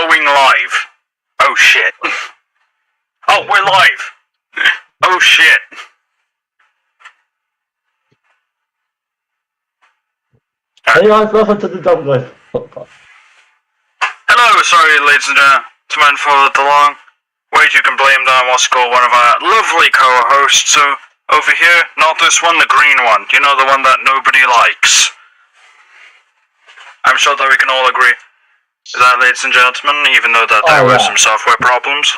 going live. Oh shit. Oh, we're live. Oh shit. Hey guys, welcome to the Dumb Guys podcast. Hello, sorry ladies and gentlemen for the long wait. You can blame that on what's called one of our lovely co-hosts. So, over here, not this one, the green one. You know, the one that nobody likes. I'm sure that we can all agree with that, ladies and gentlemen, even though that there were some software problems.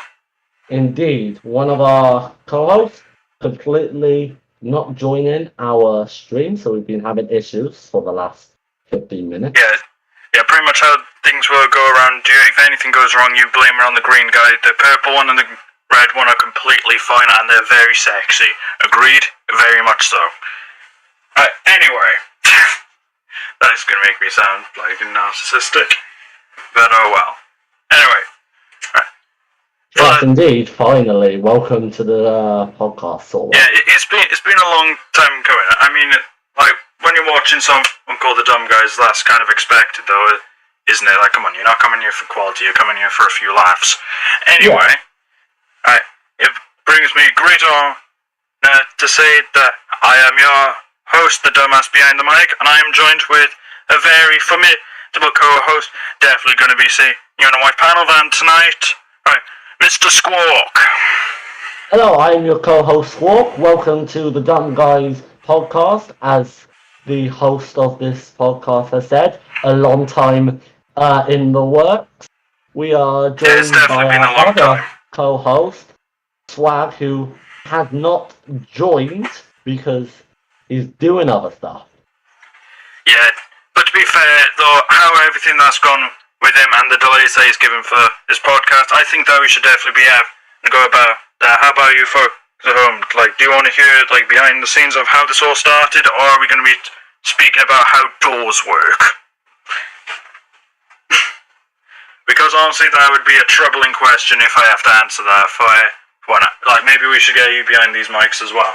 Indeed, one of our co-hosts completely not joining our stream, so we've been having issues for the last 15 minutes. Yeah, pretty much how things will go around. If anything goes wrong, you blame it on the green guy. The purple one and the red one are completely fine, and they're very sexy. Agreed? Very much so. Anyway. That's gonna make me sound like narcissistic. But oh well. Anyway. Yes, indeed, finally. Welcome to the podcast. Yeah, it's been a long time coming. I mean, like, when you're watching someone called The Dumb Guys, that's kind of expected, though, isn't it? Like, come on, you're not coming here for quality, you're coming here for a few laughs. Anyway, it brings me great honor to say that I am your host, the dumbass behind the mic, and I am joined with a very formidable co-host, definitely going to be seeing you in a white panel van tonight. Right, Mr. Squawk. Hello, I am your co-host Squawk. Welcome to the Dumb Guys podcast. As the host of this podcast has said, a long time in the works. We are joined by our other co-host, Swag, who has not joined because he's doing other stuff. Yeah, but to be fair, though, how everything that's gone with him and the delays that he's given for this podcast, I think that we should definitely be having to go about that. How about you folks at home? Like, do you want to hear, like, behind the scenes of how this all started, or are we going to be speaking about how doors work? Because honestly, that would be a troubling question if I have to answer that. Like, maybe we should get you behind these mics as well.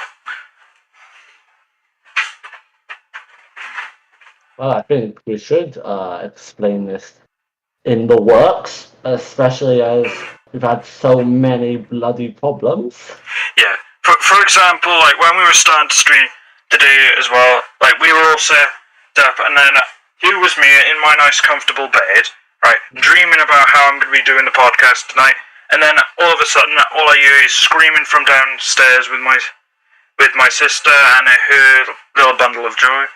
Well, I think we should explain this in the works, especially as we've had so many bloody problems. Yeah. For example, like, when we were starting to stream today as well, like, we were all set up, and then here was me in my nice comfortable bed, right, dreaming about how I'm going to be doing the podcast tonight, and then all of a sudden, all I hear is screaming from downstairs with my sister and her little bundle of joy.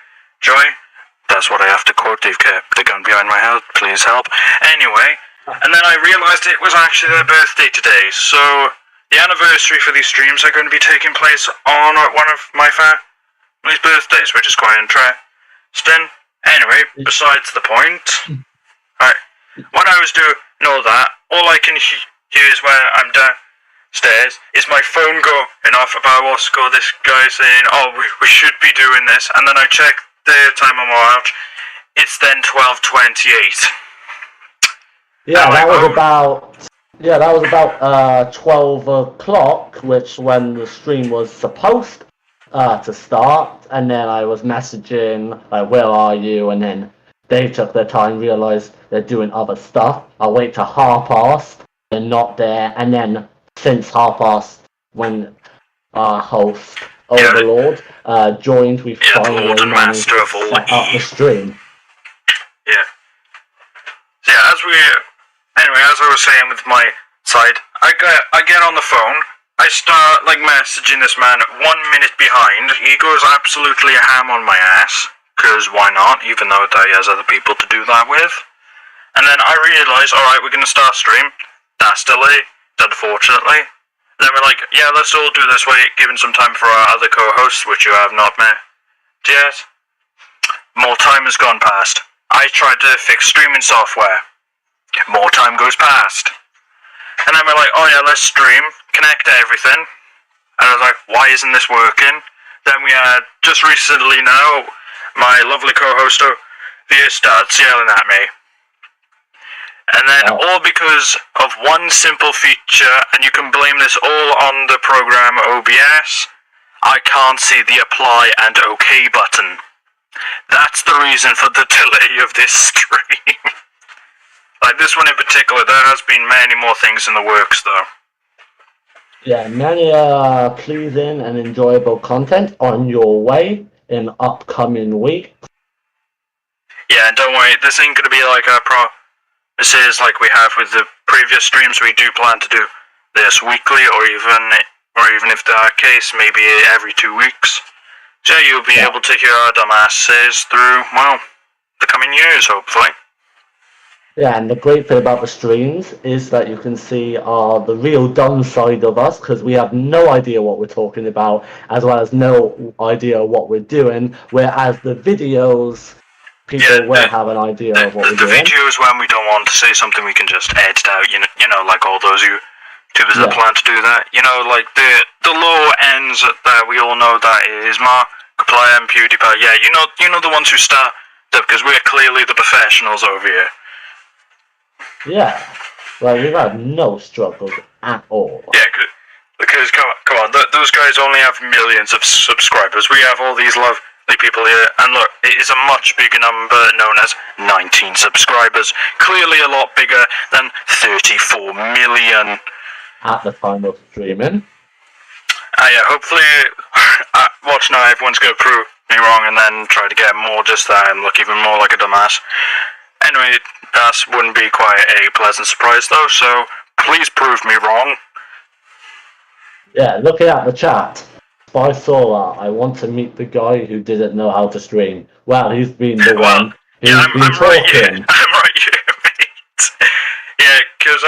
That's what I have to quote. They've kept the gun behind my head. Please help. Anyway, and then I realised it was actually their birthday today, so the anniversary for these streams are going to be taking place on one of my family's birthdays, which is quite interesting. Anyway, besides the point, right, when I was doing all that, all I can hear is when I'm downstairs is my phone going off about what's called this guy saying, oh, we should be doing this, and then I check the time on my watch, it's then 12:28. Yeah, that was about 12 o'clock, which when the stream was supposed to start, and then I was messaging, like, where are you? And then they took their time, realised they're doing other stuff. I wait till past, they're not there, and then since past, when our host Overlord joined, we finally Lord and managed Master to of all set up the stream. Yeah. So yeah, as I was saying with my side, I get on the phone, I start, like, messaging this man 1 minute behind, he goes absolutely ham on my ass, because why not, even though he has other people to do that with. And then I realise, alright, we're going to start stream, that's delayed, unfortunately. Then we're like, yeah, let's all do this, wait, giving some time for our other co-hosts, which you have not met yet. More time has gone past. I tried to fix streaming software. More time goes past. And then we're like, oh yeah, let's stream, connect everything. And I was like, why isn't this working? Then we had, just recently now, my lovely co-host here starts yelling at me. And then all because of one simple feature, and you can blame this all on the program OBS, I can't see the apply and OK button. That's the reason for the delay of this stream. Like this one in particular, there has been many more things in the works, though. Yeah, many pleasing and enjoyable content on your way in upcoming weeks. Yeah, and don't worry, this ain't gonna be like our promises like we have with the previous streams. We do plan to do this weekly, or even if the case, maybe every 2 weeks. So you'll be able to hear our dumbasses through, well, the coming years, hopefully. Yeah, and the great thing about the streams is that you can see the real dumb side of us, because we have no idea what we're talking about, as well as no idea what we're doing, whereas the videos, people will have an idea of what we're doing. The videos when we don't want to say something, we can just edit out, you know, like all those YouTubers that plan to do that. You know, like the low ends that we all know that is Markiplier and PewDiePie. Yeah, you know the ones who start up, because we're clearly the professionals over here. Yeah, like we've had no struggles at all. Yeah, because come on, those guys only have millions of subscribers. We have all these lovely people here, and look, it is a much bigger number, known as 19 subscribers. Clearly a lot bigger than 34 million. At the time of streaming. Yeah, hopefully, watch now, everyone's going to prove me wrong and then try to get more just that and look even more like a dumbass. Anyway, that wouldn't be quite a pleasant surprise though, so please prove me wrong. Yeah, looking at the chat, Spy Solar, I want to meet the guy who didn't know how to stream. Well, he's been the one who's been talking. I'm right here, mate. Yeah, because,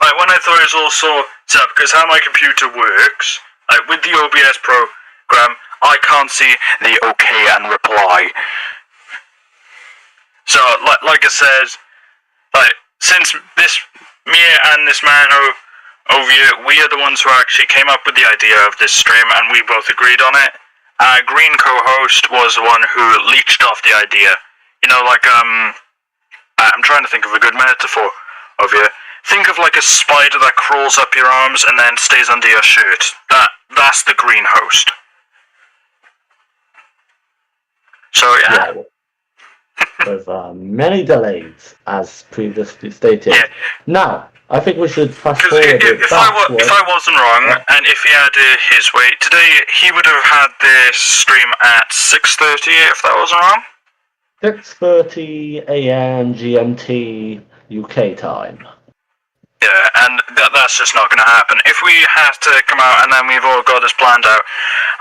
like, when I thought it was all sorted up, because how my computer works, like, with the OBS program, I can't see the OK and reply. So, like I said, like, since me and this man over here, we are the ones who actually came up with the idea of this stream, and we both agreed on it. Our green co-host was the one who leached off the idea. You know, like, I'm trying to think of a good metaphor over here. Think of like a spider that crawls up your arms and then stays under your shirt. That's the green host. So, yeah. There's many delays, as previously stated. Yeah. Now, I think we should fast forward if I wasn't wrong, and if he had his way, today he would have had this stream at 6:30, if that wasn't wrong? 6:30 a.m. GMT UK time. Yeah, and that's just not going to happen. If we have to come out and then we've all got this planned out,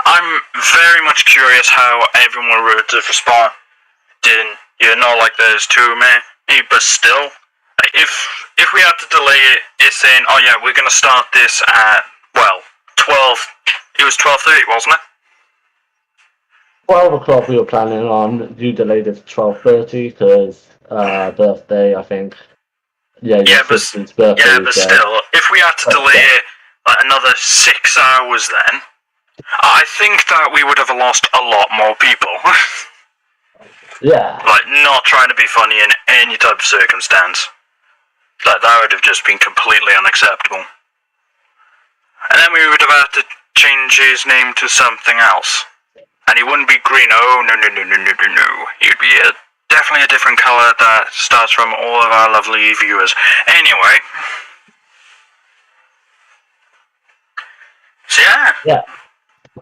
I'm very much curious how everyone would have responded. You know, like there's too many, but still, if we had to delay it saying, oh yeah, we're going to start this at, well, 12, it was 12:30, wasn't it? 12 o'clock we were planning on, you delayed it to 12:30 because birthday, I think. Yeah, but still, if we had to delay it like another 6 hours then, I think that we would have lost a lot more people. Yeah. Like, not trying to be funny in any type of circumstance. Like, that would have just been completely unacceptable. And then we would have had to change his name to something else. And he wouldn't be green, oh, no. He'd be definitely a different colour that starts from all of our lovely viewers. Anyway. So, yeah. Yeah.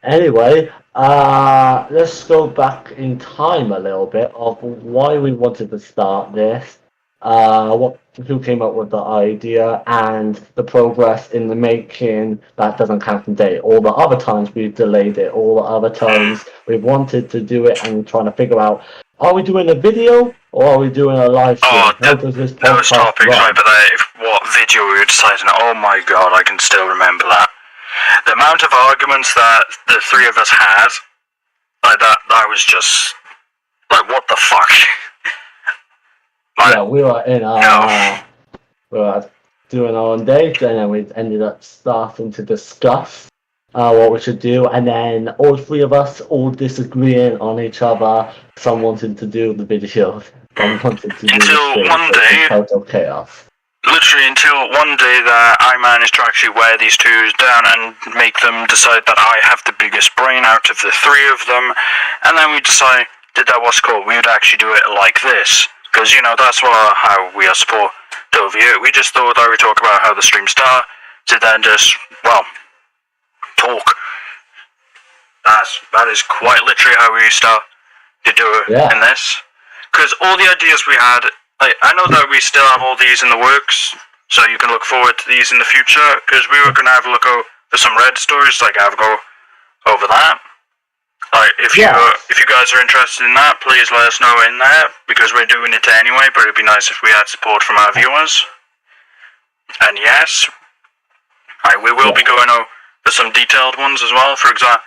Anyway, let's go back in time a little bit of why we wanted to start this, who came up with the idea, and the progress in the making that doesn't count from date. All the other times we've delayed it, all the other times we've wanted to do it and trying to figure out, are we doing a video or are we doing a live stream? How does this podcast those topics, right, but what video we were deciding, oh my god, I can still remember that. The amount of arguments that the three of us had, like that was just, like, what the fuck? Like, yeah, we were in we were doing our own date, and then we ended up starting to discuss what we should do, and then all three of us all disagreeing on each other. Some wanted to do the video, some wanted to do until one day, total chaos. Literally until one day that I managed to actually wear these two down and make them decide that I have the biggest brain out of the three of them, and then we decided that we would actually do it like this. because, you know, that's how we are support over here. We just thought I would talk about how the stream started, then just, well, talk. That is quite literally how we start to do it in this. Because all the ideas we had, like, I know that we still have all these in the works, so you can look forward to these in the future, because we were going to have a look for some Red stories, like have a go over that. Like, if you guys are interested in that, please let us know in there, because we're doing it anyway, but it'd be nice if we had support from our viewers. And yes, we will be going over some detailed ones as well, for example,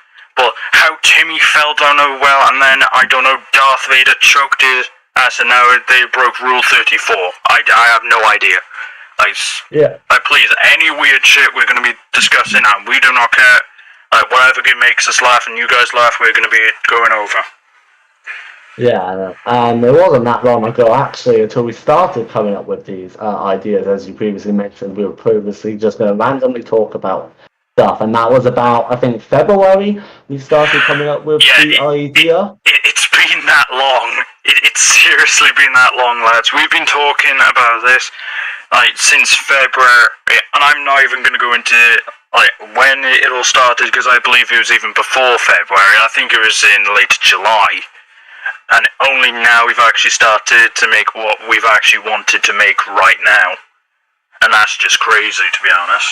how Timmy fell down over well, and then, I don't know, Darth Vader choked his ass, and now they broke Rule 34. I have no idea. Please, any weird shit we're going to be discussing, and we do not care. Like, whatever makes us laugh and you guys laugh, we're going to be going over. Yeah, and it wasn't that long ago, actually, until we started coming up with these ideas. As you previously mentioned, we were previously just going to randomly talk about stuff, and that was about, I think, February, we started coming up with the idea. It's been that long. It's seriously been that long, lads. We've been talking about this, like, since February, and I'm not even going to go into, like, when it all started, because I believe it was even before February. I think it was in late July. And only now we've actually started to make what we've actually wanted to make right now. And that's just crazy, to be honest.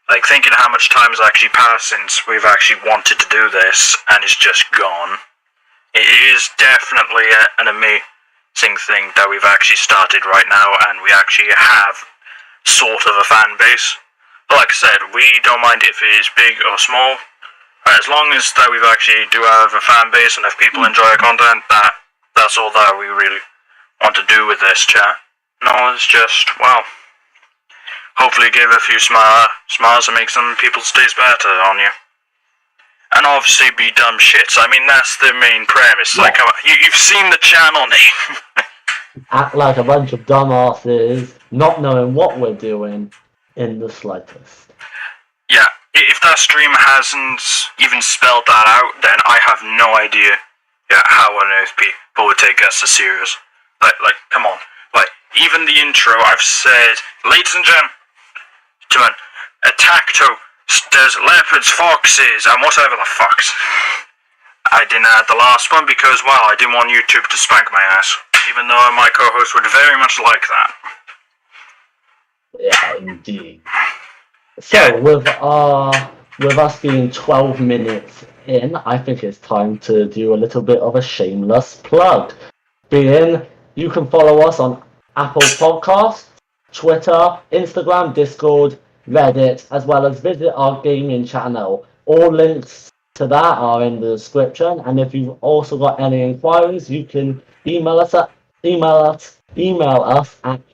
Like, thinking how much time has actually passed since we've actually wanted to do this, and it's just gone. It is definitely an amazing thing that we've actually started right now, and we actually have sort of a fan base. But like I said, we don't mind if it is big or small. As long as that we've actually do have a fan base, and if people enjoy our content, that's all that we really want to do with this chat. No, it's just, well, hopefully give a few smiles and make some people's days better on you. And obviously be dumb shits. I mean, that's the main premise. Like, you've seen the channel name. Act like a bunch of dumbasses, not knowing what we're doing in the slightest. Yeah, if that stream hasn't even spelled that out, then I have no idea how on earth people would take us as serious. Like, come on. Like, even the intro, I've said, ladies and gentlemen, Attacto does leopards, foxes, and whatever the fucks. I didn't add the last one because, well, I didn't want YouTube to spank my ass, even though my co-host would very much like that. Yeah, indeed. So, with us being 12 minutes in, I think it's time to do a little bit of a shameless plug. Being, you can follow us on Apple Podcasts, Twitter, Instagram, Discord, Reddit, as well as visit our gaming channel. All links to that are in the description, and if you've also got any inquiries, you can email us at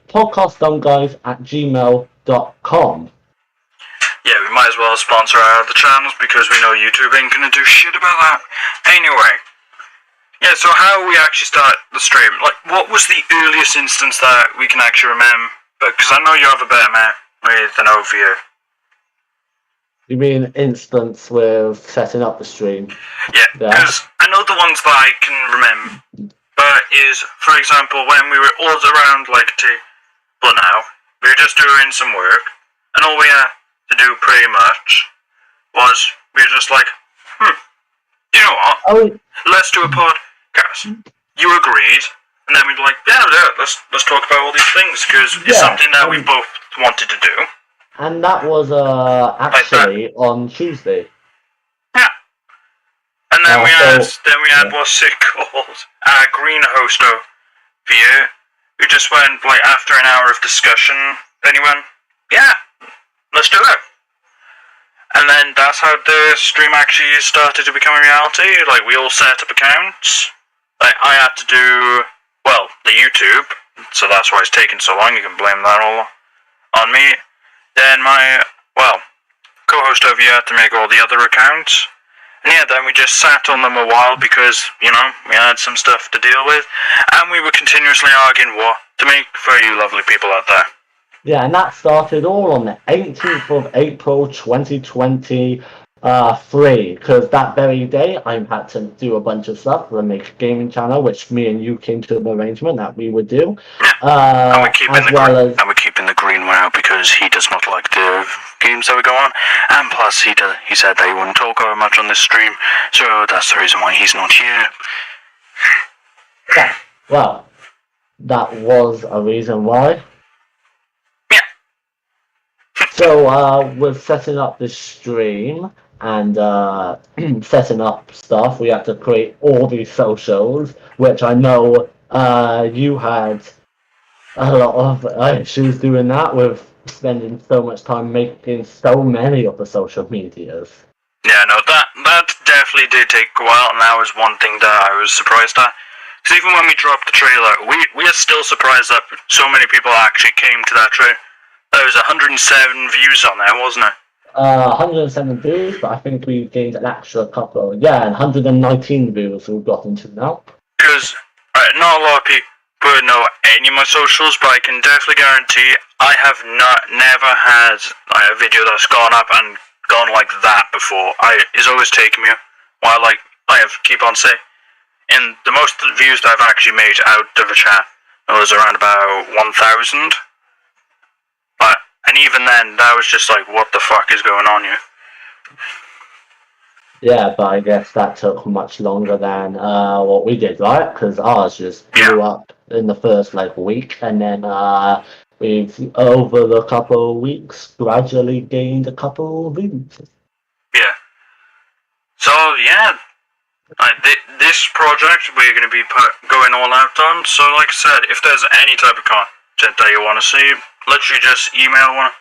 podcastdumbguys@gmail.com. Yeah, we might as well sponsor our other channels because we know YouTube ain't gonna do shit about that. Anyway, yeah, so how we actually start the stream? Like, what was the earliest instance that we can actually remember? Because I know you have a better memory than over here. You mean instance with setting up the stream? Yeah, because I know the ones that I can remember is, for example, when we were all around like a table now, we were just doing some work, and all we had to do pretty much was we were just like, you know what? Let's do a podcast. You agreed, and then we'd be like, yeah, let's talk about all these things because it's something that we both wanted to do. And that was actually on Tuesday. Yeah. And then we had what's it called? Our green host over here, who just went like after an hour of discussion, then he went, yeah, let's do it. And then that's how the stream actually started to become a reality. Like, we all set up accounts. Like, I had to do, well, the YouTube, so that's why it's taking so long. You can blame that all on me. Then my, well, co-host over here had to make all the other accounts. And yeah, then we just sat on them a while because, you know, we had some stuff to deal with. And we were continuously arguing what to make for you lovely people out there. Yeah, and that started all on the 18th of April 2020 3, because that very day I had to do a bunch of stuff to make a gaming channel, which me and you came to an arrangement that we would do. And we're keeping we're keeping the green one out because he does not like the games that we go on, and plus he said that he wouldn't talk very much on this stream, so that's the reason why he's not here. Yeah, well, that was a reason why. Yeah. So we're setting up this stream and setting up stuff. We had to create all these socials, which I know you had a lot of issues doing that, with spending so much time making so many of the social medias. Yeah, no, that definitely did take a while, and that was one thing that I was surprised at. Because even when we dropped the trailer, we are still surprised that so many people actually came to that trailer. There was 107 views on there, wasn't it? 107 views, but I think we gained an extra couple. Yeah, and 119 views we've gotten to now. Because not a lot of people know any of my socials, but I can definitely guarantee I have never had a video that's gone up and gone like that before. It's always taken me while I keep on saying. And the most views that I've actually made out of a chat was around about 1,000. And even then, that was just like, what the fuck is going on here? Yeah, but I guess that took much longer than what we did, right? Because ours just blew up in the first week, and then we've over the couple of weeks gradually gained a couple of views. Yeah. So yeah, this project we're going to be going all out on. So like I said, if there's any type of content that you want to see, literally just email one of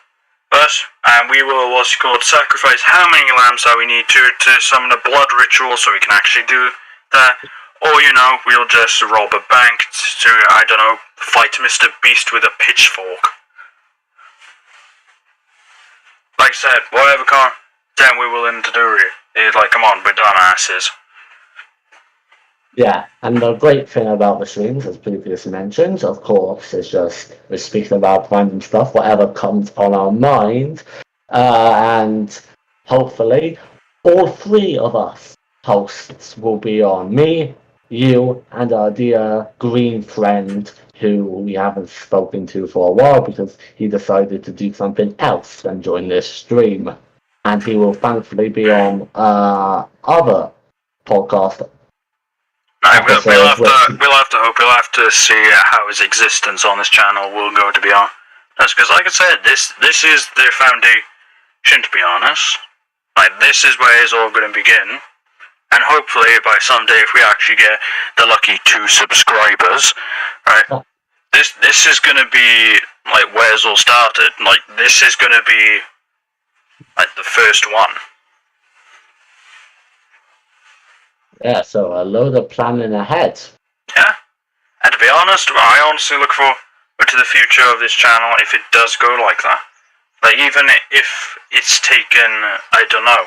us, and we will sacrifice how many lambs that we need to summon a blood ritual so we can actually do that. Or we'll just rob a bank to, I don't know, fight Mr. Beast with a pitchfork. Like I said, whatever content we're willing to do, it's like, come on, we're dumbasses. Yeah, and the great thing about the streams, as previously mentioned, of course, is just we're speaking about random stuff, whatever comes on our mind, and hopefully all 3 of us hosts will be on. Me, you, and our dear green friend, who we haven't spoken to for a while because he decided to do something else and join this stream. And he will thankfully be on other podcasts. We'll have to hope. We'll have to see how his existence on this channel will go, to be honest. That's because, like I said, this is the foundation, to be honest. This is where it's all going to begin. And hopefully, by someday, if we actually get the lucky 2 subscribers, right, this is going to be, where it's all started. This is going to be, the first one. Yeah, so a load of planning ahead. Yeah, and to be honest, I honestly look forward to the future of this channel if it does go like that. Even if it's taken, I don't know,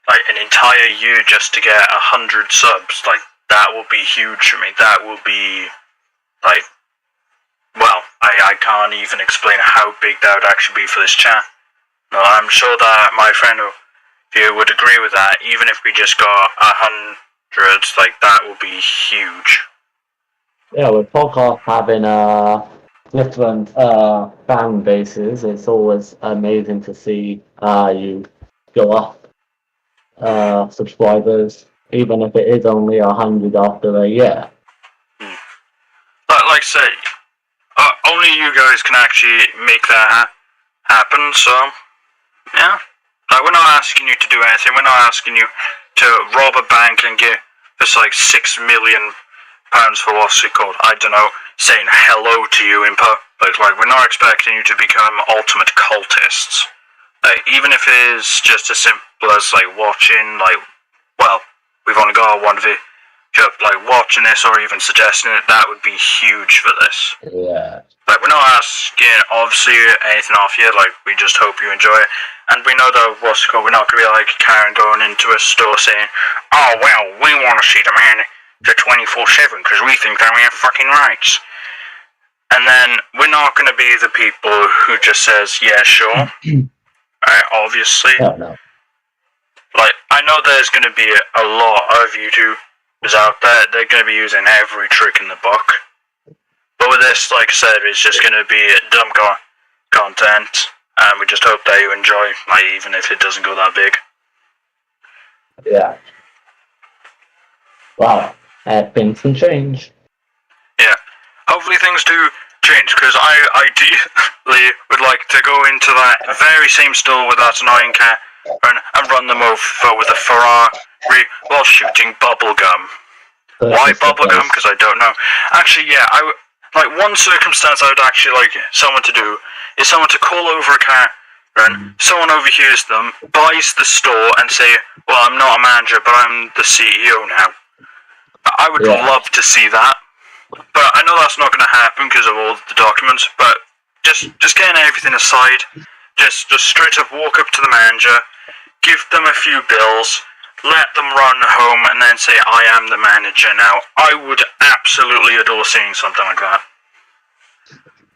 an entire year just to get 100 subs, that will be huge for me. That will be, well, I can't even explain how big that would actually be for this channel. No, I'm sure that my friend here would agree with that. Even if we just got 100, that would be huge. Yeah, with podcasts having different fan bases, it's always amazing to see you go up subscribers, even if it is only 100 after a year. Like I say, only you guys can actually make that happen, so, yeah. We're not asking you to do anything, we're not asking you to rob a bank and give us £6 million for what's it called, I don't know, saying hello to you in public. We're not expecting you to become ultimate cultists. Even if it is just as simple as watching, well, we've only got one video, watching this or even suggesting it, that would be huge for this. Yeah. We're not asking, obviously, anything off you, we just hope you enjoy it. And we know that, what's it called, we're not going to be Karen going into a store saying, oh, well, we want to see the man to 24/7 because we think that we have fucking rights. And then we're not going to be the people who just says, yeah, sure. Obviously. No. like, I know there's going to be a lot of YouTubers out there. They're going to be using every trick in the book. But with this, like I said, it's just going to be dumb content. And we just hope that you enjoy, like, even if it doesn't go that big. Yeah. Wow. Things can change. Yeah. Hopefully things do change, because I ideally would like to go into that very same store with that annoying cat and run them over with a Ferrari while shooting bubblegum. Why bubblegum? Because I don't know. Actually, yeah, like, one circumstance I would actually like someone to do is someone to call over a car, and someone overhears them, buys the store, and say, well, I'm not a manager, but I'm the CEO now. I would love to see that. But I know that's not going to happen because of all the documents, but just getting everything aside, just straight up walk up to the manager, give them a few bills, let them run home, and then say, I am the manager now. I would absolutely adore seeing something like that.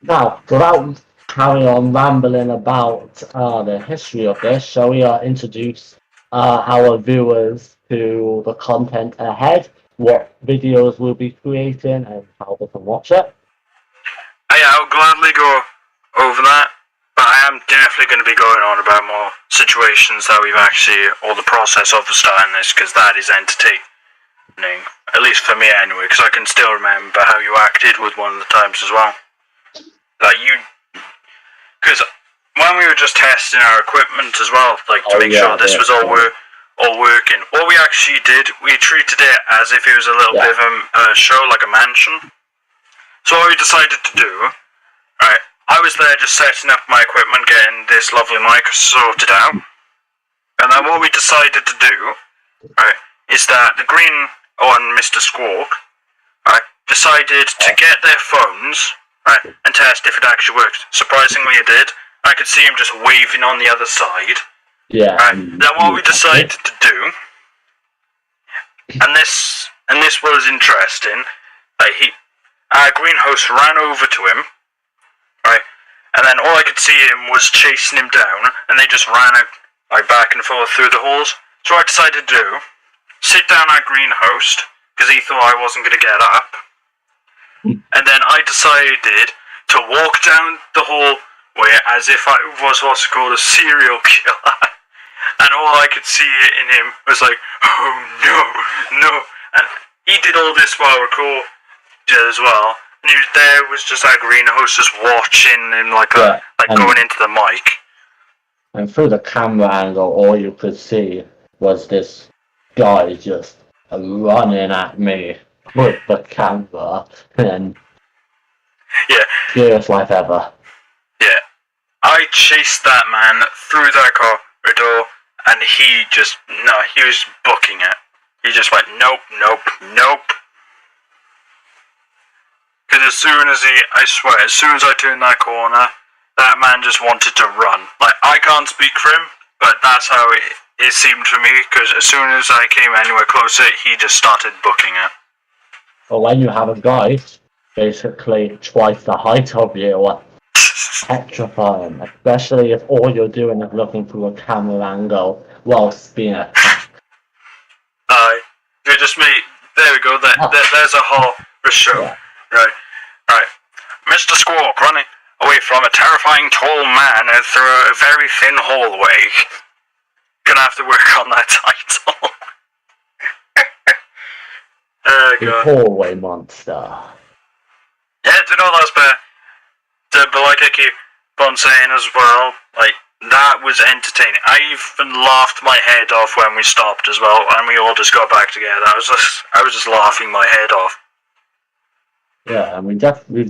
Now, without carrying on rambling about the history of this, shall we introduce our viewers to the content ahead, what videos we'll be creating, and how they can watch it? Yeah, I'll gladly go over that, but I am definitely going to be going on about more situations that we've actually, or the process of starting this, because that is entertaining, at least for me anyway, because I can still remember how you acted with one of the times as well. Like, because when we were just testing our equipment as well, like, to make sure this was all working, what we actually did, we treated it as if it was a little bit of a show, like a mansion. So what we decided to do, right, I was there just setting up my equipment, getting this lovely mic sorted out, and then what we decided to do, right, is that the green on Mr. Squawk, right, decided to get their phones, right, and test if it actually worked. Surprisingly it did. I could see him just waving on the other side. Yeah. Right. Then what we decided to do, and this was interesting, like, our green host ran over to him, right, and then all I could see him was chasing him down, and they just ran like back and forth through the halls. So what I decided to do, sit down our green host, because he thought I wasn't going to get up, and then I decided to walk down the hallway as if I was what's called a serial killer. And all I could see in him was like, oh no. And he did all this while recording as well. And he was there, was just our green host just watching him like going into the mic. And through the camera angle, all you could see was this guy just running at me with the camera. And scariest life ever. Yeah. I chased that man through that corridor. And he was booking it. He just went, nope. Because as soon as I turned that corner, that man just wanted to run. Like, I can't speak for him, but that's how it seemed to me, because as soon as I came anywhere closer, he just started booking it. But when you have a guy basically twice the height of you, petrifying, especially if all you're doing is looking through a camera angle whilst being attacked. You're just me. There we go. There's a horror show. Yeah. Right. Mr. Squawk running away from a terrifying tall man through a very thin hallway. Gonna have to work on that title. Oh The god. hallway monster. Yeah, do you know that's better? But like I keep on saying as well, like, that was entertaining. I even laughed my head off when we stopped as well, and we all just got back together. I was just laughing my head off. Yeah, and we've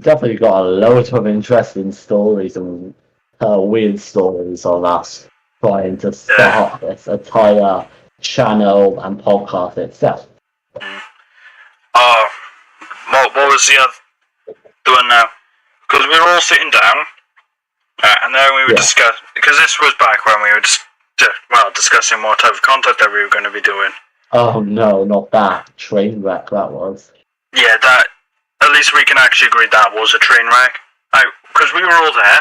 definitely got a lot of interesting stories and weird stories on us trying to start this entire channel and podcast itself. What was the other doing now? Because we were all sitting down, and then we were discussing, because this was back when we were discussing what type of content that we were going to be doing. Oh no, not that train wreck that was. Yeah, that, at least we can actually agree that was a train wreck. Because we were all there,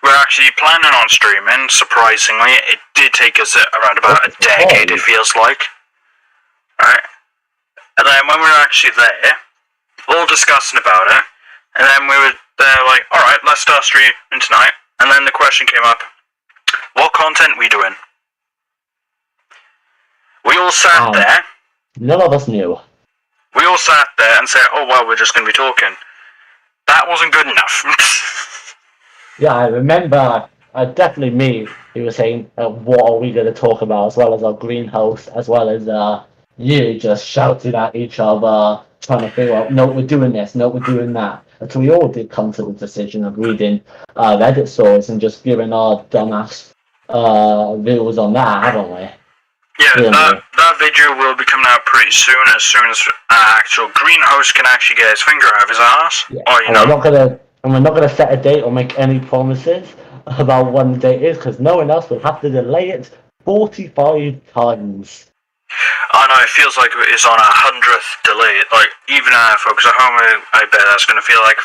we're actually planning on streaming. Surprisingly, it did take us around about a decade. It feels like, right? And then when we were actually there, all discussing about it, and then we were there like, all right, let's start streaming tonight. And then the question came up: what content we doing? We all sat there. None of us knew. We all sat there and said, oh, well, we're just going to be talking. That wasn't good enough. Yeah, I remember, definitely me, who was saying, what are we going to talk about, as well as our green host, as well as you just shouting at each other, trying to figure out, no, we're doing this, no, we're doing that. And so we all did come to the decision of reading Reddit stories and just giving our dumbass views on that, haven't we? Yeah, that video will be coming out pretty soon as an actual green host can actually get his finger out of his ass. Yeah. Or, you know. We're not gonna set a date or make any promises about when the date is, because no one else will have to delay it 45 times. I know, it feels like it's on 100th delay. Like, even folks at home, I bet that's gonna feel like,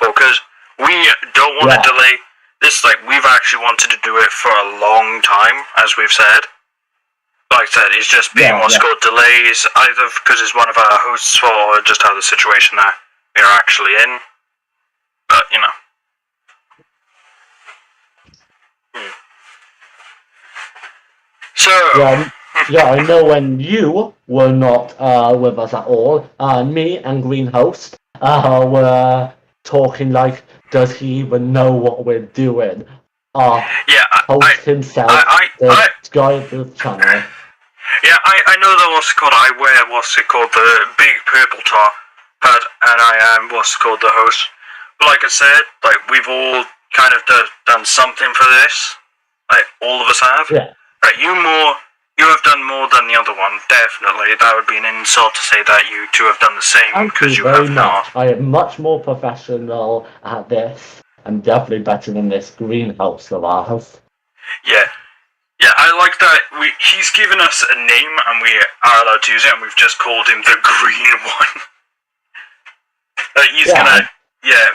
because we don't want to delay this. Like, we've actually wanted to do it for a long time, as we've said. Like I said, it's just being what's called delays, either because it's one of our hosts' fault or just how the situation that we're actually in. But, you know. So... Yeah, I know when you were not with us at all, me and Green Host were talking like, does he even know what we're doing? Host himself, the guy of the channel. Yeah, I know that I wear the big purple top hat, and I am the host. But like I said, like, we've all kind of done something for this. Like, all of us have. Yeah. Right, you have done more than the other one, definitely. That would be an insult to say that you two have done the same, because you have not. I am much more professional at this. I'm definitely better than this greenhouse of ours. Yeah. Yeah, I like that he's given us a name and we are allowed to use it, and we've just called him the Green One.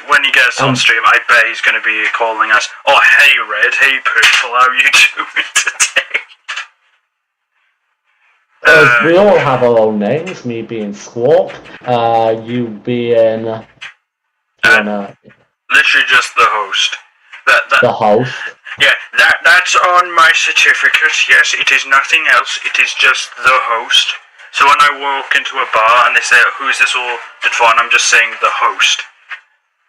When he gets on stream, I bet he's gonna be calling us, oh, hey Red, hey Purple, how are you doing today? We all have our own names, me being Squawk, you being... literally just the host. The host? Yeah, that's on my certificate. Yes, it is nothing else. It is just the host. So when I walk into a bar and they say, who's this all for? And I'm just saying the host.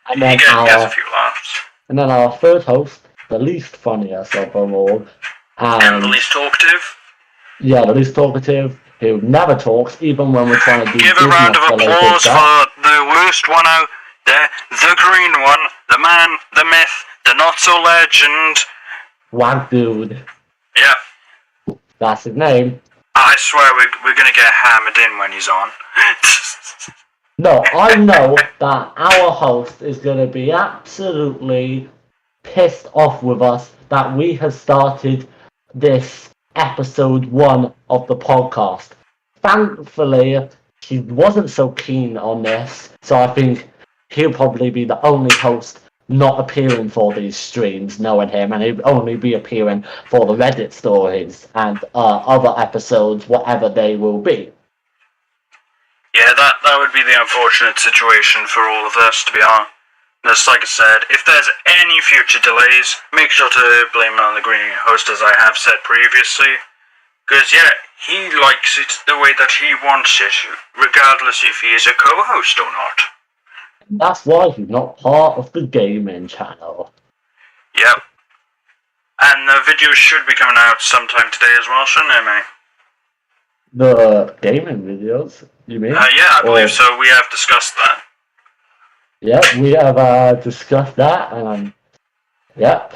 And then he gets a few laughs. And then our third host, the least funniest of them all. And the least talkative. Yeah, the least talkative, who never talks, even when we're trying to do Give a round of applause for the worst one out there, the green one, the man, the myth, the not-so-legend. Wag Dude. Yeah. That's his name. I swear we're gonna get hammered in when he's on. No, I know that our host is gonna be absolutely pissed off with us that we have started this episode 1 of the podcast. Thankfully, he wasn't so keen on this, so I think he'll probably be the only host not appearing for these streams, knowing him, and he'll only be appearing for the Reddit stories and other episodes, whatever they will be. Yeah, that would be the unfortunate situation for all of us, to be honest. Just like I said, if there's any future delays, make sure to blame it on the green host, as I have said previously. Because, yeah, he likes it the way that he wants it, regardless if he is a co-host or not. That's why he's not part of the gaming channel. Yep. And the video should be coming out sometime today as well, shouldn't it, mate? The gaming videos, you mean? Yeah, I believe so. We have discussed that. Yep, we have discussed that, and yep.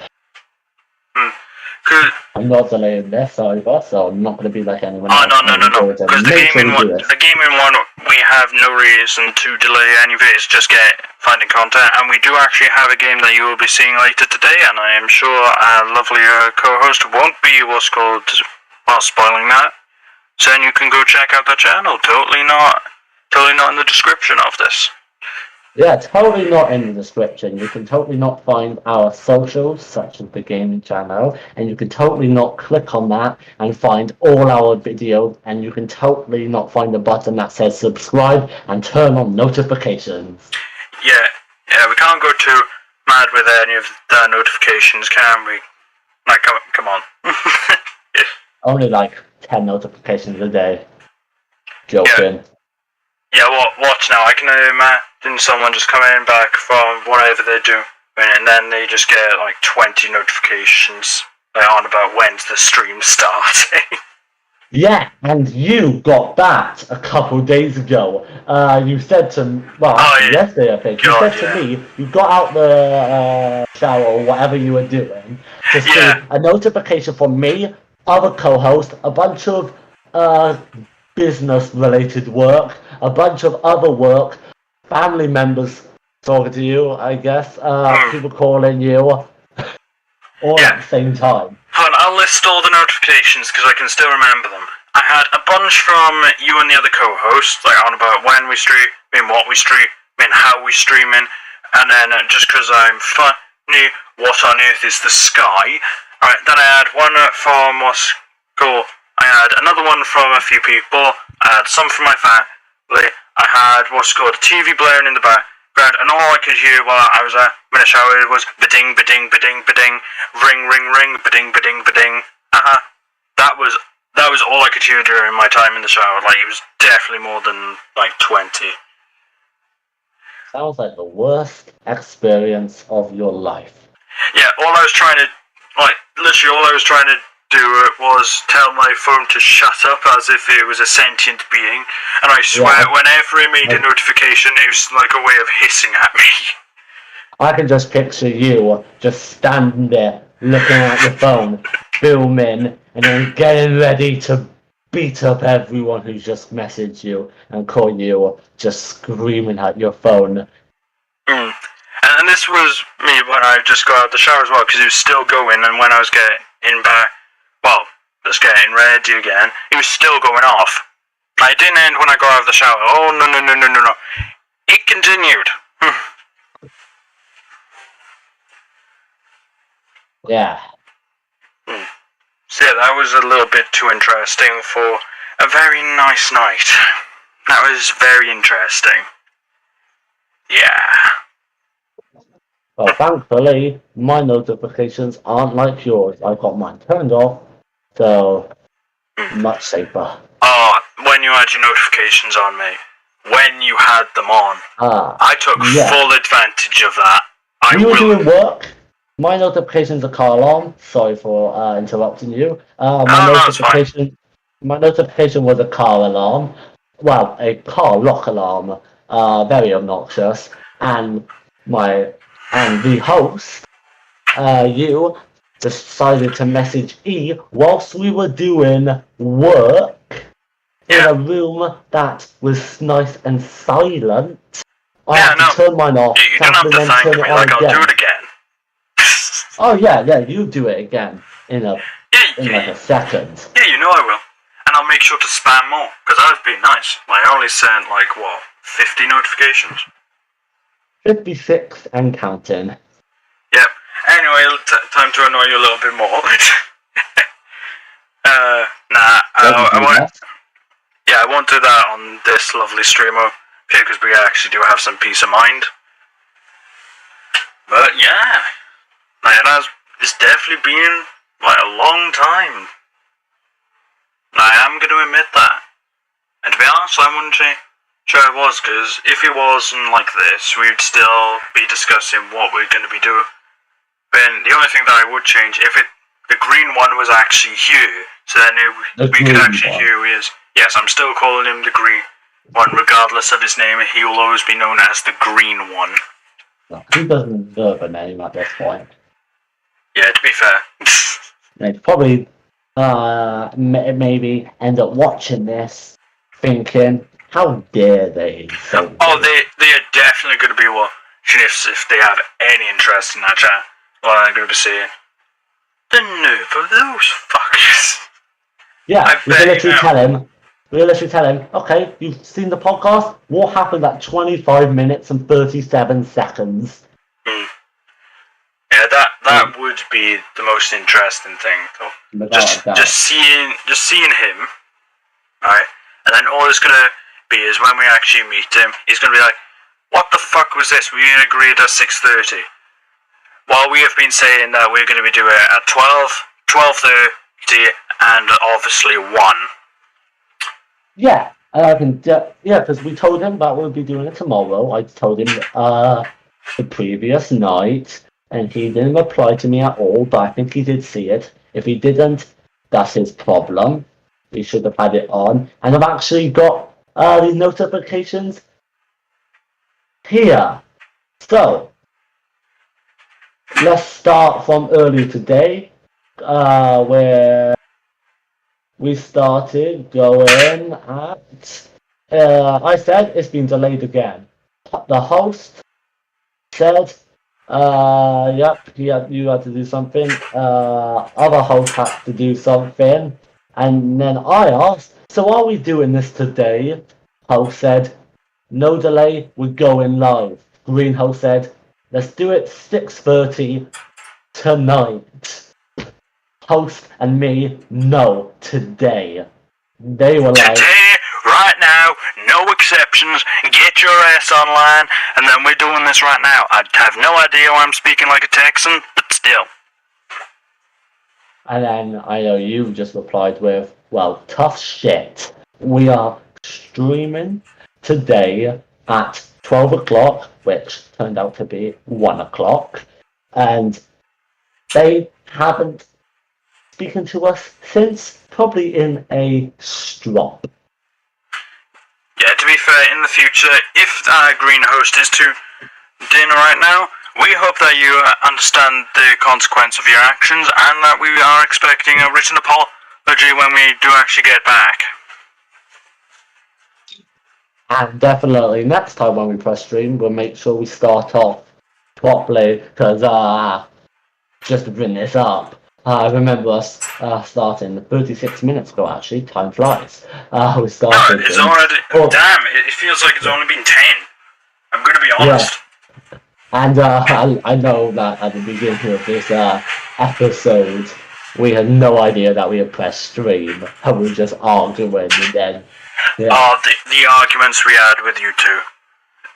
I'm not delaying this either, so I'm not going to be like anyone else. No. Because the gaming one, we have no reason to delay any of it. It's just finding content, and we do actually have a game that you will be seeing later today, and I am sure our lovely co-host won't be spoiling that. So then you can go check out the channel. Totally not in the description of this. Yeah, totally not in the description. You can totally not find our socials, such as the gaming channel, and you can totally not click on that and find all our videos, and you can totally not find the button that says subscribe and turn on notifications. Yeah, we can't go too mad with any of the notifications, can we? Like, come on. Only like 10 notifications a day. Joking. Yeah, watch now. I can imagine someone just coming back from whatever they're doing, and then they just get like 20 notifications on about when's the stream starting. Yeah, and you got that a couple days ago. You said to yesterday I think. You said to me you got out the shower or whatever you were doing to see a notification from me, other co-host, a bunch of business-related work, a bunch of other work, family members talking to you, I guess, people calling you, all at the same time. Hold on, I'll list all the notifications because I can still remember them. I had a bunch from you and the other co-hosts, like on about when we stream, what we stream, how we streaming, and then just because I'm funny, what on earth is the sky? Alright, then I had one from what's called. I had another one from a few people. I had some from my family. I had what's called a TV blaring in the background, and all I could hear while I was in the shower was ba-ding, ba-ding, ba-ding, ba-ding, ring, ring, ring, ba-ding, ba-ding, ba-ding. That was all I could hear during my time in the shower. Like, it was definitely more than like 20. Sounds like the worst experience of your life. Yeah, literally all I was trying to do was tell my phone to shut up as if it was a sentient being, and I swear whenever it made a notification it was like a way of hissing at me. I can just picture you just standing there looking at your phone, filming, and then getting ready to beat up everyone who's just messaged you and call you, just screaming at your phone. And this was me when I just got out of the shower as well, because it was still going, and when I was getting back, just getting ready again, it was still going off. It didn't end when I got out of the shower. Oh, no. It continued. Yeah. So yeah, that was a little bit too interesting for a very nice night. That was very interesting. Yeah. Well, thankfully, my notifications aren't like yours. I've got mine turned off, so much safer. Oh, when you had your notifications on, mate. When you had them on. I took full advantage of that. We were doing work. My notifications are car alarm. Sorry for interrupting you. My notification was a car alarm. Well, a car lock alarm. Very obnoxious. And the host, you, decided to message E whilst we were doing work in a room that was nice and silent. I had to turn mine off. You don't have to thank me, like I'll do it again. Oh yeah, you do it again in like a second. Yeah, you know I will. And I'll make sure to spam more, because I've been nice. I only sent 50 notifications? 56 and counting. Yep. Anyway, time to annoy you a little bit more. I won't do that on this lovely stream over here, because we actually do have some peace of mind. But yeah, it's definitely been a long time. I am going to admit that. And to be honest, I wouldn't say sure it was, because if it wasn't like this, we'd still be discussing what we're going to be doing. Then the only thing that I would change, if the green one was actually here, so then we could actually hear who he is. Yes, I'm still calling him the green one, regardless of his name. He will always be known as the green one. No, he doesn't deserve a name at this point. Yeah, to be fair. They'd probably maybe end up watching this, thinking, how dare they? They are definitely going to be watching if they have any interest in that chat. What I'm going to be saying. The nerve of those fuckers. Yeah, we can literally tell him. we literally tell him, okay, you've seen the podcast, what happened at 25 minutes and 37 seconds? Yeah, that would be the most interesting thing, though. Just seeing him, right? And then all it's gonna be is when we actually meet him, he's gonna be like, "What the fuck was this? We agreed at 6:30." While we have been saying that we're gonna be doing it at 12:30, and obviously 1. Yeah, because we told him that we'll be doing it tomorrow. I told him the previous night, and he didn't reply to me at all, but I think he did see it. If he didn't, that's his problem. He should have had it on. And I've actually got these notifications here. So, let's start from earlier today, where we started going at... I said it's been delayed again. The host said, yep, you had to do something. Other host had to do something. And then I asked, so are we doing this today? Host said, no delay, we're going live. Green host said, let's do it 6:30 tonight. Host and me, no, today. They were like, today, right now, no exceptions, get your ass online, and then we're doing this right now. I have no idea why I'm speaking like a Texan, but still. And then I know you just replied with, well, tough shit. We are streaming today at 12 o'clock, which turned out to be 1 o'clock, and they haven't spoken to us since, probably in a strop. Yeah, to be fair, in the future, if our green host is to dinner right now, we hope that you understand the consequence of your actions and that we are expecting a written apology when we do actually get back. And definitely next time when we press stream, we'll make sure we start off properly, because just to bring this up, I remember us starting 36 minutes ago, actually. Time flies. We started... No, it's already... damn, it feels like it's only been 10. I'm going to be honest. Yeah. And I know that at the beginning of this episode, we had no idea that we had pressed stream, and we were just arguing, and then... Yeah. Oh, the arguments we had with you two.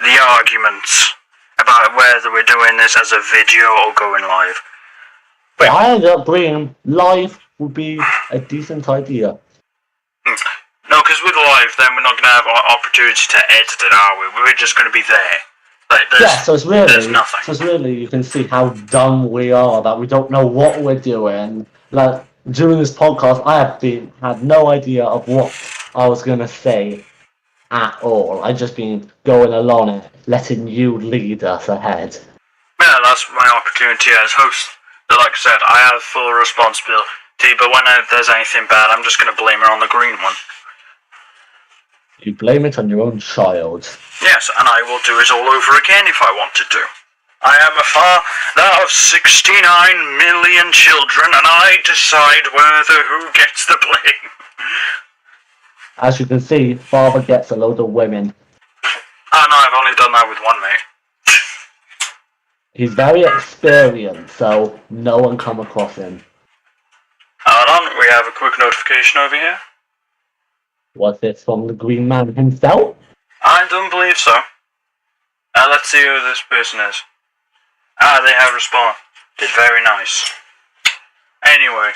The arguments about whether we're doing this as a video or going live. But I ended up bringing live would be a decent idea. No, because with live, then we're not going to have our opportunity to edit it, are we? We're just going to be there. Like, so it's really, you can see how dumb we are, that we don't know what we're doing. Like, during this podcast, I had no idea of what I was going to say at all. I've just been going along and letting you lead us ahead. Yeah, that's my opportunity as host. Like I said, I have full responsibility, but when there's anything bad, I'm just going to blame it on the green one. You blame it on your own child. Yes, and I will do it all over again if I wanted to. I am a father of 69 million children, and I decide who gets the blame. As you can see, father gets a load of women. Oh no, I've only done that with one, mate. He's very experienced, so no one come across him. Hold on, we have a quick notification over here. Was this from the Green Man himself? I don't believe so. Let's see who this person is. They have responded. Very nice. Anyway.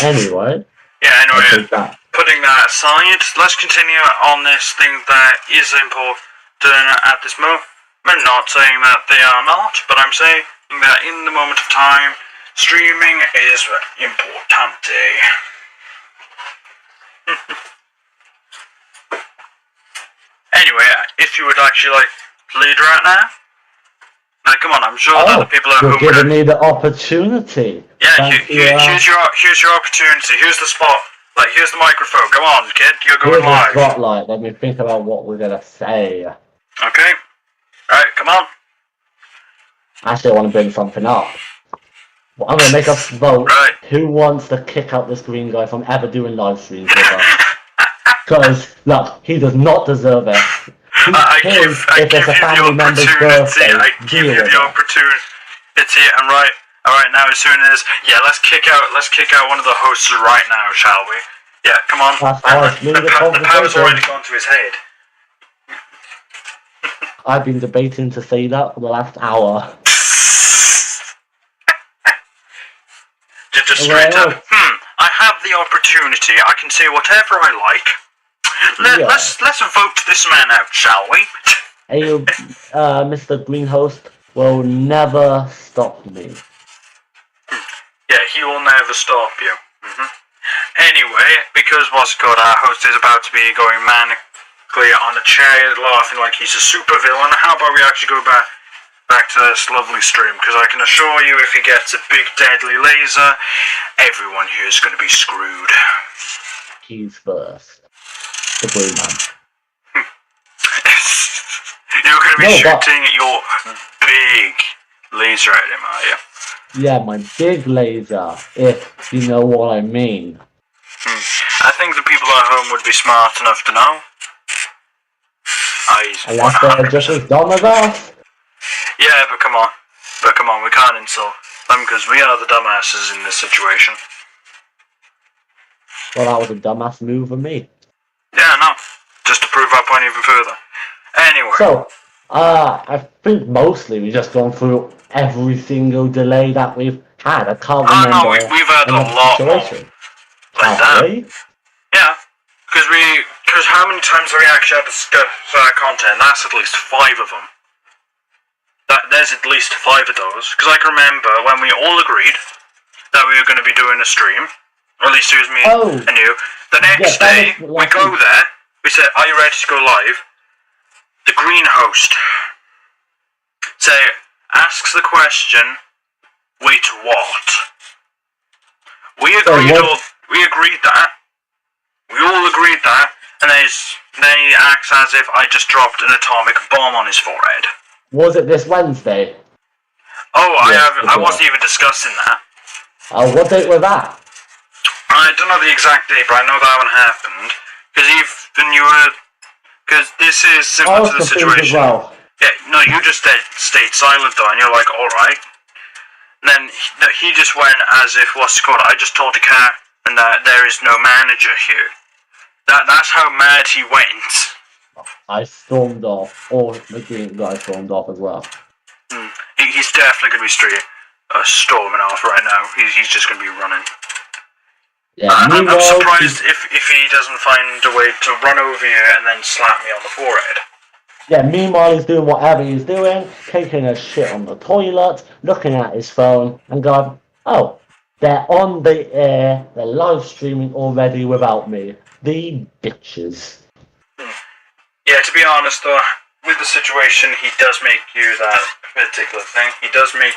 Anyway? Yeah, anyway, putting that aside, let's continue on this thing that is important at this moment. I'm not saying that they are not, but I'm saying that in the moment of time, streaming is important. Anyway, if you would actually like to lead right now, come on, I'm sure that the people at home you're giving me the opportunity. Yeah, here's your opportunity. Here's the spot. Like, here's the microphone. Go on, kid. You're going live. Here's the spotlight. Let me think about what we're gonna say. Okay. Alright, come on. Actually, I want to bring something up. Well, I'm gonna make us vote. Right. Who wants to kick out this green guy from ever doing live streams with us? Because, look, he does not deserve it. I give you the opportunity. And right now, as soon as let's kick out one of the hosts right now, shall we? Yeah, come on. The power's already gone to his head. I've been debating to say that for the last hour. Just straight up. I have the opportunity. I can say whatever I like. Let's vote this man out, shall we? Hey, Mr. Greenhost will never stop me. Yeah, he will never stop you. Anyway, because our host is about to be going manically on a chair, laughing like he's a supervillain, how about we actually go back to this lovely stream? Because I can assure you, if he gets a big deadly laser, everyone here is going to be screwed. He's first. The blue man. You're going to be shooting your big laser at him, are you? Yeah, my big laser, if you know what I mean. I think the people at home would be smart enough to know. Unless they're just as dumb as us. Yeah, but come on, we can't insult them because we are the dumbasses in this situation. Well, that was a dumbass move of me. Yeah, no, just to prove our point even further. Anyway. So, I think mostly we've just gone through every single delay that we've had. I can't remember. No, we've had a lot more. Like that. Yeah, because how many times have we actually had to discuss our content? That's at least 5 of them. There's at least 5 of those. Because I can remember when we all agreed that we were going to be doing a stream, or at least it was me and you. The next day, we go there, we said, are you ready to go live? The green host asks the question, wait, what? We agreed that. We all agreed that, and then he acts as if I just dropped an atomic bomb on his forehead. Was it this Wednesday? Oh, I wasn't even discussing that. What date was that? I don't know the exact date, but I know that one happened. Because this is similar to the situation. Well. Yeah, no, you just stayed silent though, and you're like, alright. Then he just went as if, I just told the cat, and there is no manager here. That's how mad he went. I stormed off, or the green guy stormed off as well. He's definitely going to be storming off right now. He's just going to be running. Yeah, I'm surprised if he doesn't find a way to run over you and then slap me on the forehead. Yeah, meanwhile he's doing whatever he's doing, taking a shit on the toilet, looking at his phone, and going, oh, they're on the air, they're live streaming already without me. The bitches. Yeah, to be honest though, with the situation, he does make you that particular thing. He does make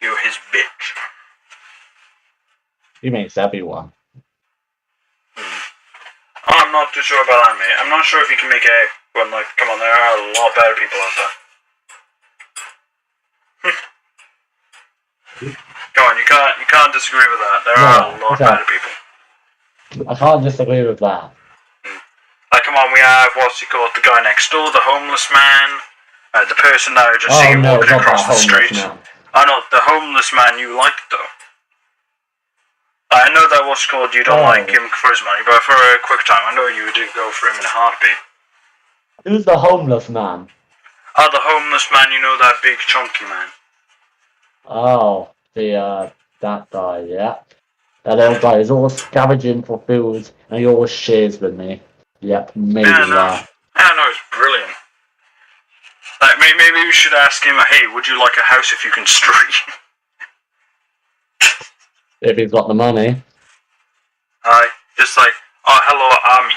you his bitch. He makes everyone. I'm not too sure about that, mate. I'm not sure if you can make everyone, like, come on, there are a lot better people out there. Come on, you can't disagree with that. There are a lot better people. I can't disagree with that. Like, come on, we have, the guy next door, the homeless man, the person that I just seen walking across the street. I know, the homeless man you liked, though. I know that you don't like him for his money, but for a quick time, I know you did go for him in a heartbeat. Who's the homeless man? Oh, the homeless man, you know, that big chunky man. Oh, that guy, yeah. That little guy is always scavenging for food, and he always shares with me. Yep, maybe that. I know, it's brilliant. Like, maybe we should ask him, hey, would you like a house if you can stream? If he's got the money. Just like, oh, hello,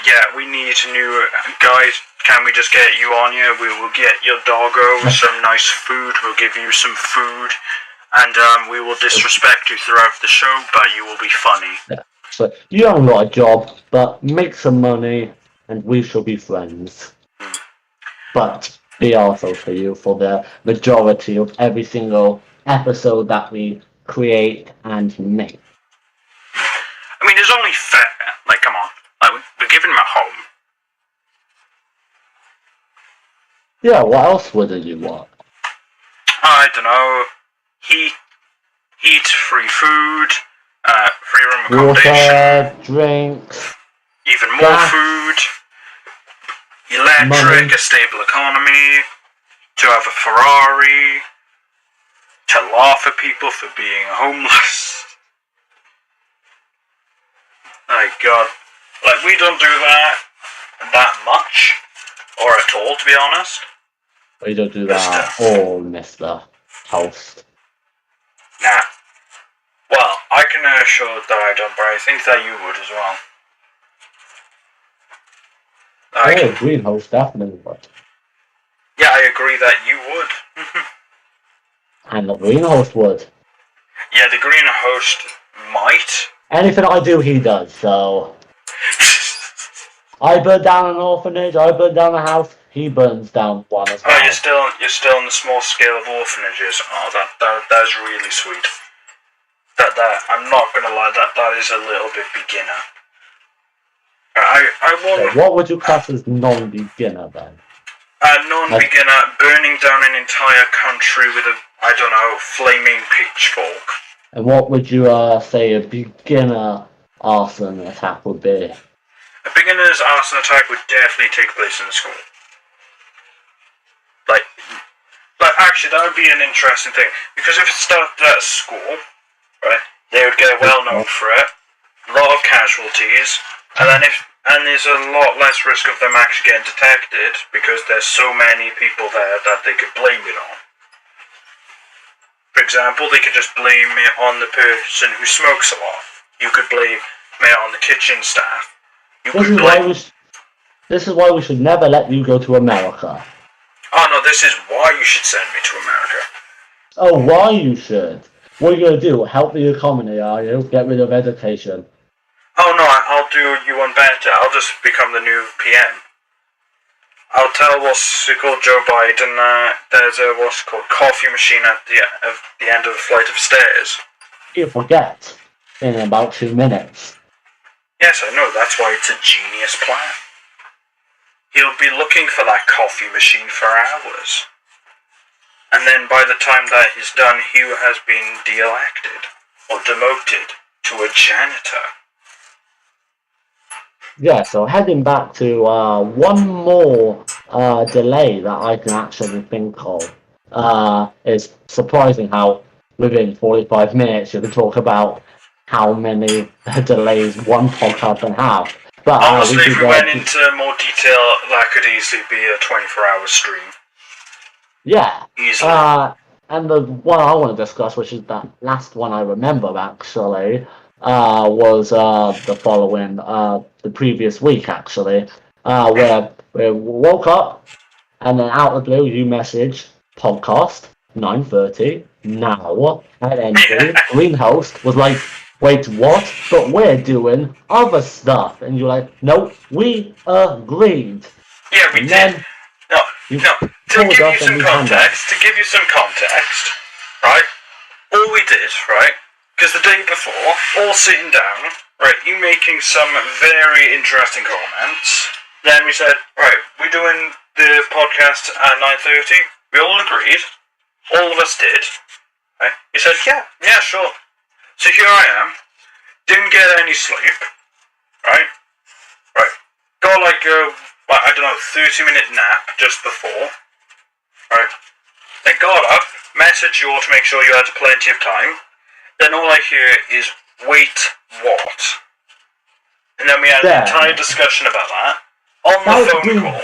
yeah, we need new guys. Can we just get you on here? We will get your doggo some nice food. We'll give you some food. And we will disrespect you throughout the show, but you will be funny. Yeah. So, you haven't got a job, but make some money, and we shall be friends. But be also for you for the majority of every single episode that we create and make. I mean, it's only fair. Like, come on. Like, we're giving him a home. Yeah, what else would you want? I don't know. Heat, free food, free room accommodation, Water, drinks, even more gas, food, electric, money. a stable economy, to have a Ferrari, to laugh at people for being homeless. My God. Like, we don't do that much, or at all, to be honest. We don't do that at all, Mr. Host. Nah. Well, I can assure that I don't, but I think that you would as well. Oh, Green Host definitely would. Yeah, I agree that you would. And the Green Host would. Yeah, the green host might. Anything I do, he does, so... I burn down an orphanage, I burn down a house, he burns down one as well. Oh, you're still in the small scale of orphanages. Oh, that's really sweet. That I'm not gonna lie, that is a little bit beginner. I want. So what would you class as non-beginner then? Non-beginner, burning down an entire country with a, I don't know, flaming pitchfork. And what would you say a beginner arson attack would be? A beginner's arson attack would definitely take place in the school. Like actually, that would be an interesting thing, because if it started at school, right, they would get well known for it, a lot of casualties, and there's a lot less risk of them actually getting detected because there's so many people there that they could blame it on. For example, they could just blame it on the person who smokes a lot. You could blame it on the kitchen staff. This is why we should never let you go to America. Oh no, this is why you should send me to America. Oh, why you should? What are you going to do? Help the economy, are you? Get rid of education. Oh no, I'll do you one better. I'll just become the new PM. I'll tell what's called Joe Biden there's a what's called coffee machine at the end of the flight of stairs. You forget in about 2 minutes. Yes, I know. That's why it's a genius plan. He'll be looking for that coffee machine for hours. And then by the time that he's done, he has been de-elected or demoted to a janitor. Yeah, so heading back to one more delay that I can actually think of is surprising how within 45 minutes you can talk about how many delays one podcast can have. But honestly, if we went into more detail, that could easily be a 24-hour stream. Yeah. Easily. And the one I want to discuss, which is that last one I remember actually, was the following, the previous week actually, where we woke up and then out of the blue you message podcast 9:30 now, and then the green host was like, wait, what? But we're doing other stuff, and you're like, nope, we agreed. Yeah, we did. No. To give you some context, right? All we did, right? Because the day before, all sitting down, right, you making some very interesting comments. Then we said, right, we're doing the podcast at 9:30. We all agreed. All of us did. Right? He said, yeah, sure. So here I am. Didn't get any sleep. Right? Got like a, I don't know, 30-minute nap just before. Right? Then got up, messaged you all to make sure you had plenty of time. Then all I hear is, wait, what? And then we had an entire discussion about that on the phone call.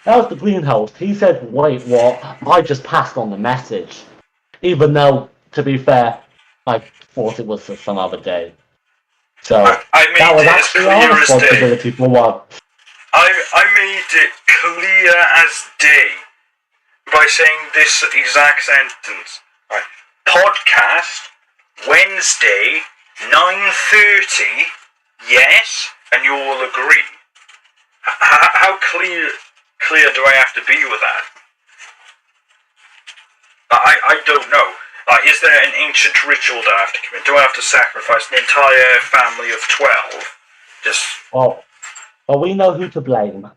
That was the green host. He said, wait, what? I just passed on the message. Even though, to be fair, I thought it was some other day. So, I made that was it actually as clear our responsibility for what? I made it clear as day by saying this exact sentence. Right. Podcast, Wednesday, 9:30, yes, and you all agree. How clear do I have to be with that? I don't know. Like, is there an ancient ritual that I have to commit? Do I have to sacrifice an entire family of 12? Just... Well, we know who to blame.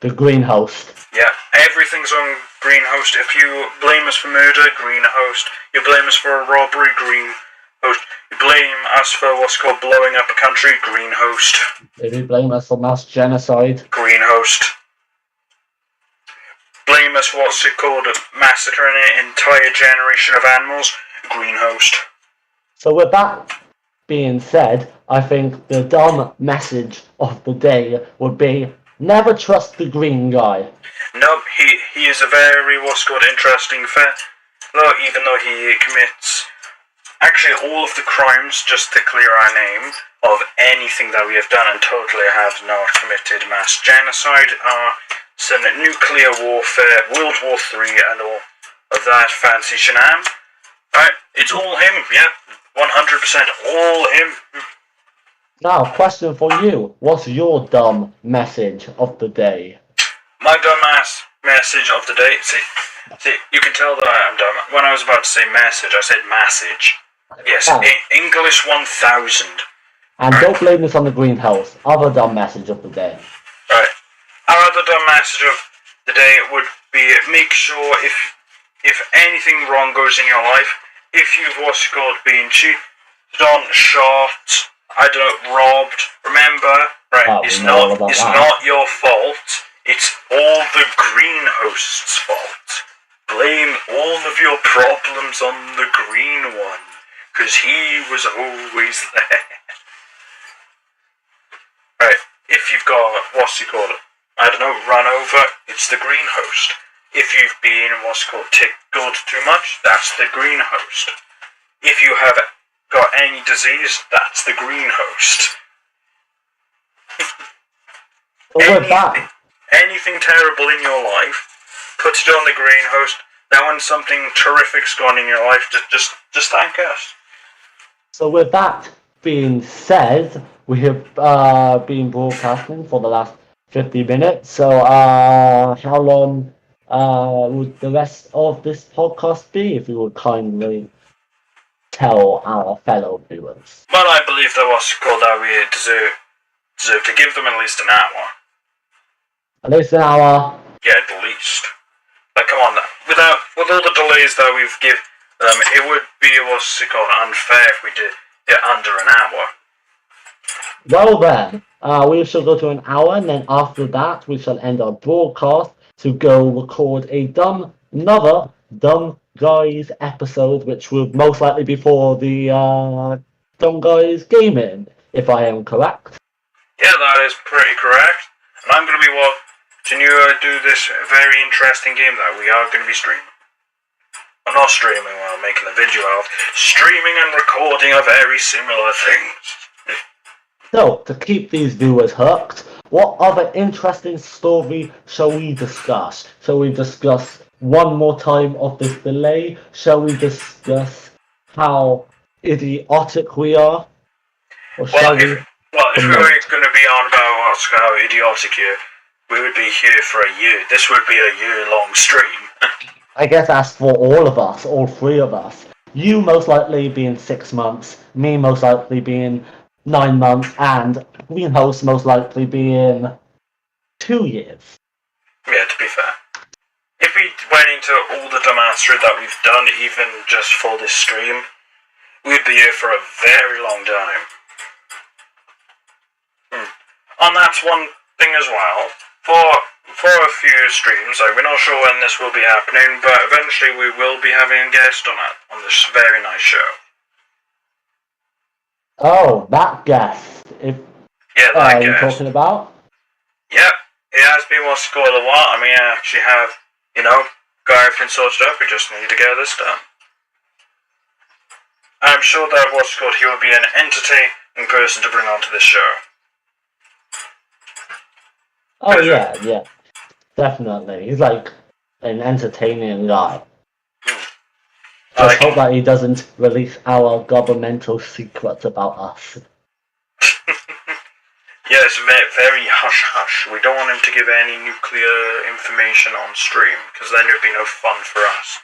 The green host. Yeah, everything's on green host. If you blame us for murder, green host. You blame us for a robbery, green host. You blame us for what's called blowing up a country, green host. If you blame us for mass genocide, green host. Blame us for what's it called, massacring an entire generation of animals, green host. So with that being said, I think the dumb message of the day would be never trust the green guy. Nope, he is a very what's called interesting fellow, even though he commits actually all of the crimes, just to clear our name, of anything that we have done and totally have not committed mass genocide, some nuclear warfare, World War III and all of that fancy shenam. Right, it's all him, yeah, 100% all him. Now, question for you. What's your dumb message of the day? My dumbass message of the day, see, you can tell that I am dumb. When I was about to say message, I said massage. Yes, English 1000. And right. Don't blame this on the greenhouse. Other dumb message of the day. Right. Our other dumb message of the day would be make sure if anything wrong goes in your life, if you've what's called been cheated on, shot, I don't know, robbed, remember, right, it's not your fault, it's all the green host's fault. Blame all of your problems on the green one, because he was always there. Right, if you've got, what's it called, I don't know, run over, it's the green host. If you've been what's called tickled too much, that's the green host. If you have got any disease, that's the green host. Anything terrible in your life, put it on the green host. Now when something terrific's gone in your life, just thank us. So with that being said, we have been broadcasting for the last 50 minutes. So how long would the rest of this podcast be, if you would kindly tell our fellow viewers? Well, I believe that what's called that we deserve to give them at least an hour. At least an hour? Yeah, at least. Like, come on, with all the delays that we've given them, it would be what's it called unfair if we did it under an hour. Well then, we shall go to an hour, and then after that we shall end our broadcast to go record another Dumb Guys episode, which will most likely be for the Dumb Guys gaming, if I am correct. Yeah, that is pretty correct. And I'm going to be watching you do this very interesting game that we are going to be streaming. I'm not streaming while I'm making the video of. Streaming and recording are very similar things. So, to keep these viewers hooked, what other interesting story shall we discuss? Shall we discuss one more time of this delay? Shall we discuss how idiotic we are? Or if we were going to be on about how idiotic we would be here for a year. This would be a year-long stream. I guess that's for all of us, all three of us. You most likely being 6 months, me most likely being 9 months, and Greenhouse most likely being 2 years. Yeah, to be fair. If we went into all the dumbassery that we've done, even just for this stream, we'd be here for a very long time. And that's one thing as well. For a few streams, we're not sure when this will be happening, but eventually we will be having a guest on this very nice show. Oh, that guest. Yeah, that guest. You're talking about? Yep, it has been what's called a while. I mean, I actually have, got everything sorted out. We just need to get this done. I'm sure that what's called he will be an entertaining person to bring onto this show. Oh, yeah. Definitely. He's like an entertaining guy. Just hope that he doesn't release our governmental secrets about us. Yes, very hush-hush. We don't want him to give any nuclear information on stream, because then it would be no fun for us.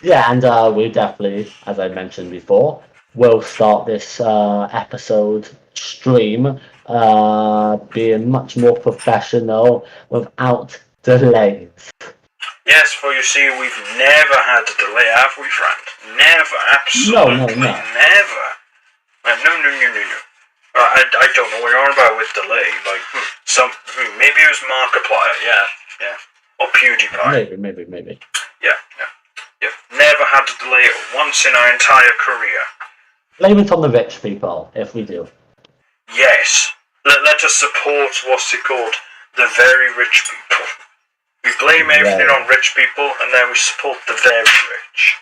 Yeah, and we definitely, as I mentioned before, will start this episode stream being much more professional without delays. Yes, for you see, we've never had a delay, have we, friend? Never, absolutely No. never. No. I don't know what you're on about with delay. Like, maybe it was Markiplier, yeah. Or PewDiePie. Maybe. Yeah. Never had a delay once in our entire career. Blame it on the rich people, if we do. Yes. Let us support, what's it called? The very rich people. We blame everything on rich people, and then we support the very rich.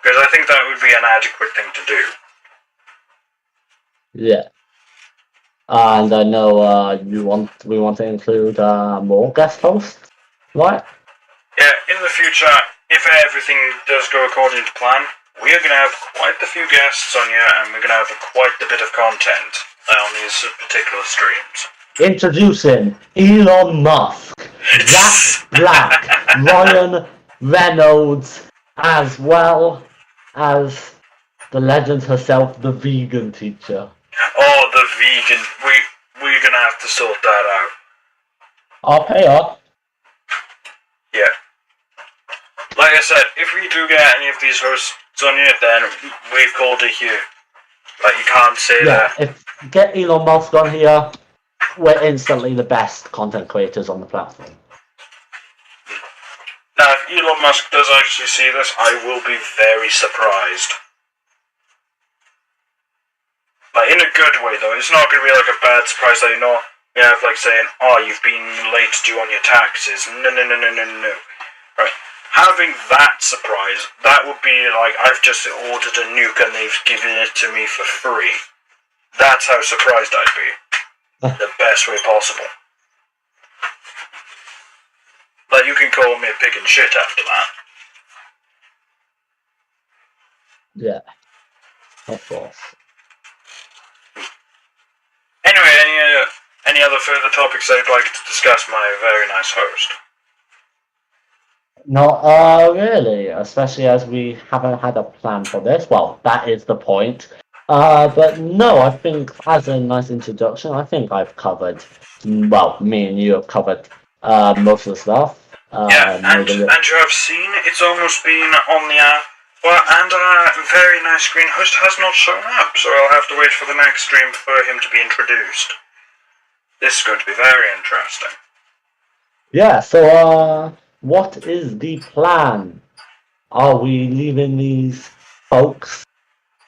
Because I think that would be an adequate thing to do. Yeah. And I know we want to include more guest hosts, right? Yeah, in the future, if everything does go according to plan, we are going to have quite a few guests on here, and we're going to have quite a bit of content on these particular streams. Introducing Elon Musk, Jack Black, Ryan Reynolds, as well as the legend herself, the vegan teacher. Oh, the vegan. We're going to have to sort that out. I'll pay her. Yeah. Like I said, if we do get any of these hosts on here, then we've called it here. Like, you can't say that. If get Elon Musk on here, we're instantly the best content creators on the platform. Now, if Elon Musk does actually see this, I will be very surprised. Like, in a good way, though. It's not going to be like a bad surprise that you have, like, saying, oh, you've been late due on your taxes. No. Right. Having that surprise, that would be like, I've just ordered a nuke and they've given it to me for free. That's how surprised I'd be. The best way possible. Like, you can call me a pig and shit after that. Yeah. Of course. Anyway, any other further topics I'd like to discuss, my very nice host? Not really, especially as we haven't had a plan for this. Well, that is the point. But no, I think as a nice introduction, I think I've covered, well, me and you have covered most of the stuff. And you have seen, it's almost been on the and our very nice screen host has not shown up, so I'll have to wait for the next stream for him to be introduced. This is going to be very interesting. Yeah, so what is the plan? Are we leaving these folks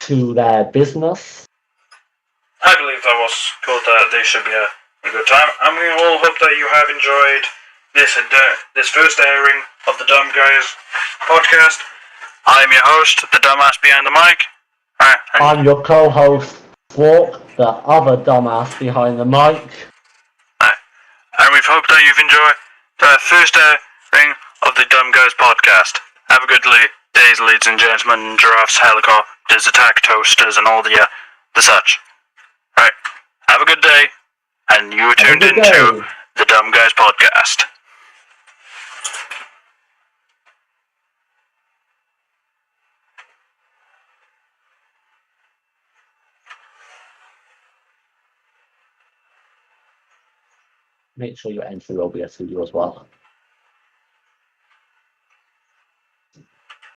to their business? I believe that was good. They should be a good time, and we all hope that you have enjoyed this first airing of the Dumb Guys podcast. I'm your host, the dumbass behind the mic. I'm your co-host, Walk, the other dumbass behind the mic. And we've hoped that you've enjoyed the first airing of the Dumb Guys podcast. Have a good days, ladies and gentlemen, giraffes, helicopters, attack toasters, and all the such. Right. Have a good day, and you are tuned into the Dumb Guys podcast. Make sure your entry will be a studio as well.